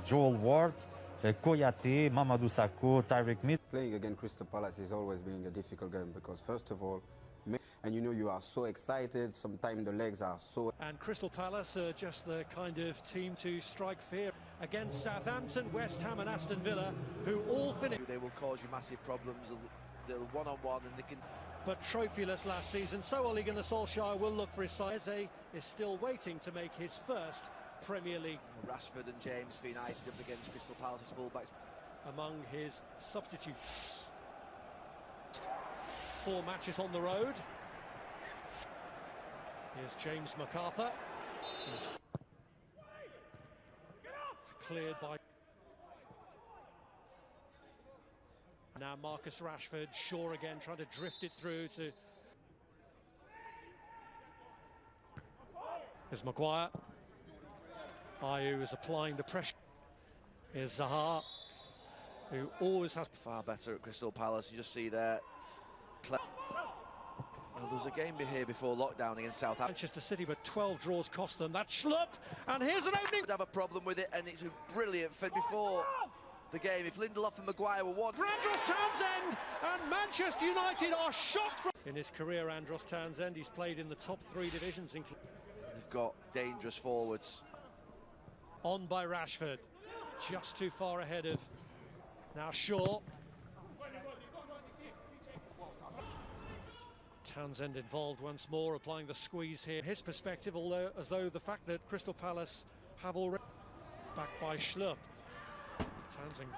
Joel Ward, Koyate, Mamadou Sakho, Tyreek Smith. Playing against Crystal Palace is always being a difficult game because first of all, and you know you are so excited, sometimes the legs are so... And Crystal Palace are just the kind of team to strike fear against Southampton, West Ham and Aston Villa, who all finish. They will cause you massive problems, they're one-on-one and they can... But trophyless last season, so Ole Gunnar Solskjaer will look for his side. Eze is still waiting to make his first Premier League. Rashford and James for United up against Crystal Palace's fullbacks. Among his substitutes. 4 matches on the road. Here's James McArthur. It's cleared by... Now Marcus Rashford, Shaw again, trying to drift it through to... Here's Maguire. Ayew is applying the pressure. Here's Zaha, who always has... Far better at Crystal Palace, you just see there. Well, there was a game here before lockdown against Southampton. Manchester City, but 12 draws cost them. That's Schlupp, and here's an opening. Would have a problem with it, and it's a brilliant fit before the game. If Lindelof and Maguire were one. For Andros Townsend, and Manchester United are shocked from... In his career, Andros Townsend, he's played in the top 3 divisions. They've got dangerous forwards. On by Rashford, just too far ahead of... Now Shaw. Townsend involved once more, applying the squeeze here. His perspective, although as though the fact that Crystal Palace have already... Back by Schlupp. Townsend.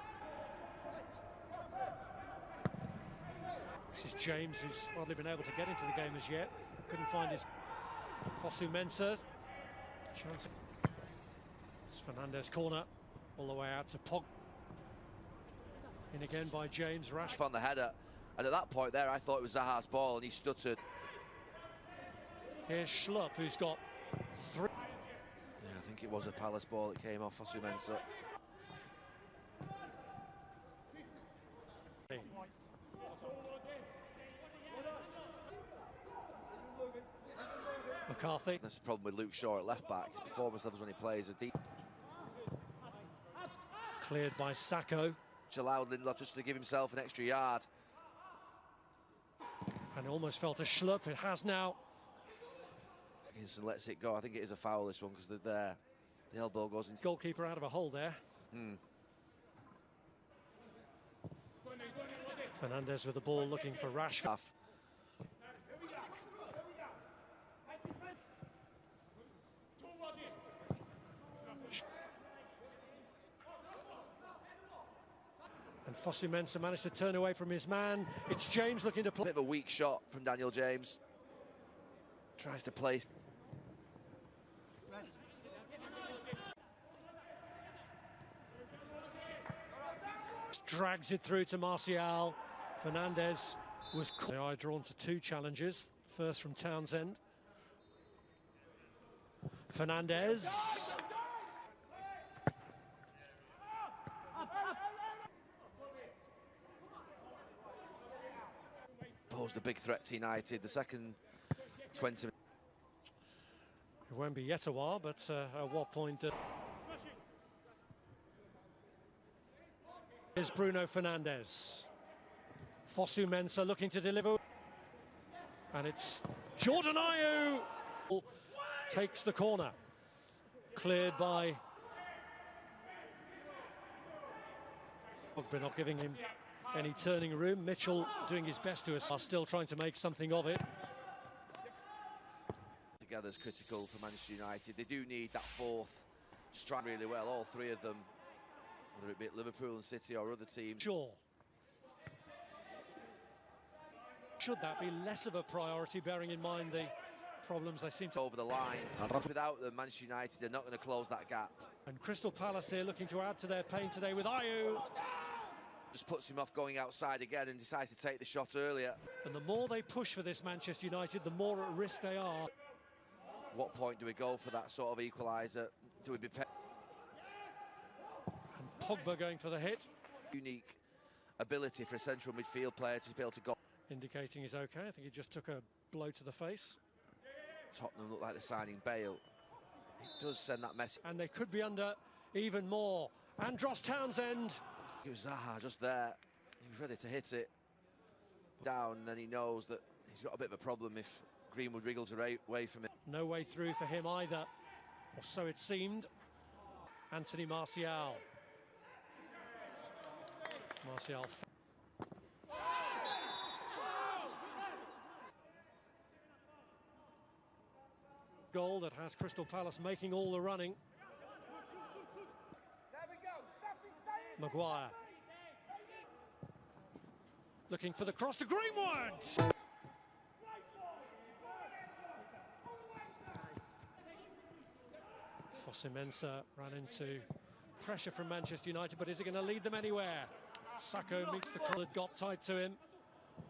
This is James, who's hardly been able to get into the game as yet. Couldn't find his... Fosu Mensah. Chance of... It's Fernandez corner, all the way out to Pog. In again by James Rashford. On the header, and at that point there I thought it was Zaha's ball and he stuttered. Here's Schlupp, who's got 3. Yeah, I think it was a Palace ball that came off Fosu Mensah. McCarthy. That's the problem with Luke Shaw at left back. His performance levels when he plays are deep. Cleared by Sakho. Which allowed Lindelof just to give himself an extra yard. And almost fell to Schlupp. It has now. And lets it go. I think it is a foul, this one, because they're there. The elbow goes into... Goalkeeper out of a hole there. Fernandez with the ball looking for Rashford. And Fosu Mensah managed to turn away from his man. It's James looking to play. Bit of a weak shot from Daniel James. Tries to place. Drags it through to Martial. Fernandez was caught. They are drawn to 2 challenges. First from Townsend. Fernandez. Posed a big threat to United. The second 20 minutes. It won't be yet a while, but at what point... Here's Bruno Fernandes. Fosu Mensah looking to deliver. And it's Jordan Ayew takes the corner. Cleared by... Pogba not giving him any turning room. Mitchell doing his best to us, are still trying to make something of it. Together is critical for Manchester United. They do need that 4th strike really well, all 3 of them. Whether it be Liverpool and City or other teams. Sure. Should that be less of a priority, bearing in mind the problems they seem to... Over the line. Without them, Manchester United, they're not going to close that gap. And Crystal Palace here looking to add to their pain today with Ayew. Just puts him off going outside again and decides to take the shot earlier. And the more they push for this Manchester United, the more at risk they are. What point do we go for that sort of equaliser? Do we be... Pogba going for the hit. Unique ability for a central midfield player to be able to go. Indicating he's okay. I think he just took a blow to the face. Tottenham look like they're signing Bale. It does send that message. And they could be under even more Andros Townsend. It was Zaha just there. He was ready to hit it down, and then he knows that he's got a bit of a problem if Greenwood wriggles away from it. No way through for him either, or so it seemed. Anthony Martial. Martial. Goal that has Crystal Palace making all the running. Maguire. Looking for the cross to Greenwood. Fosu-Mensah ran into pressure from Manchester United, but is it going to lead them anywhere? Sacco meets the cross that got tight to him.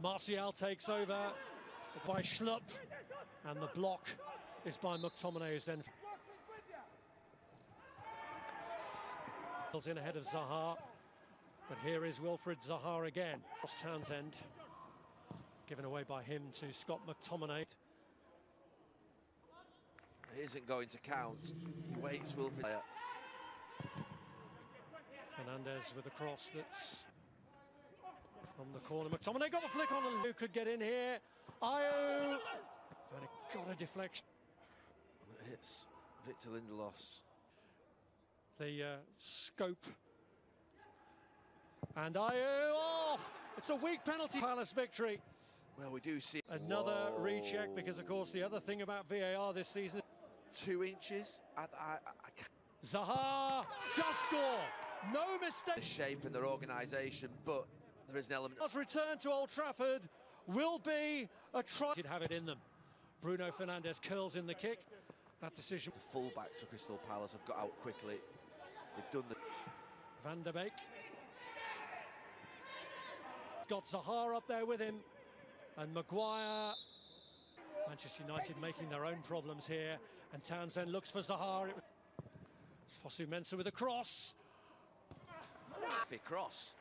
Martial takes over by Schlupp, and the block is by McTominay, who's then in ahead of Zaha. But here is Wilfried Zaha again. Ross Townsend, given away by him to Scott McTominay. It isn't going to count. He waits Wilfried. Fernandez with a cross that's from the corner. McTominay got the flick on, and who could get in here? Ayew, and it got a deflection. It hits Victor Lindelof's. The scope. And Ayew, oh, it's a weak penalty. Palace victory. Well, we do see another recheck, because of course the other thing about VAR this season. 2 inches. Zaha does score. No mistake. The shape and their organisation, but there is an element. Return to Old Trafford will be a try. Did have it in them. Bruno Fernandes curls in the kick. That decision. The fullbacks for Crystal Palace have got out quickly. They've done the. Van der Beek. Got Zaha up there with him, and Maguire. Manchester United making their own problems here, and Townsend looks for Zaha. Fosu-Mensah with a cross. Cross.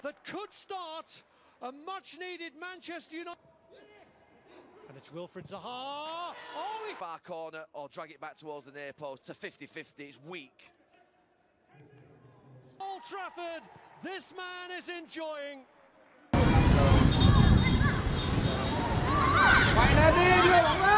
That could start a much-needed Manchester United. And it's Wilfried Zaha. Oh, he's far corner, or drag it back towards the near post to 50-50. It's weak. Old Trafford. This man is enjoying. Quay lên đi, đưa bóng lên.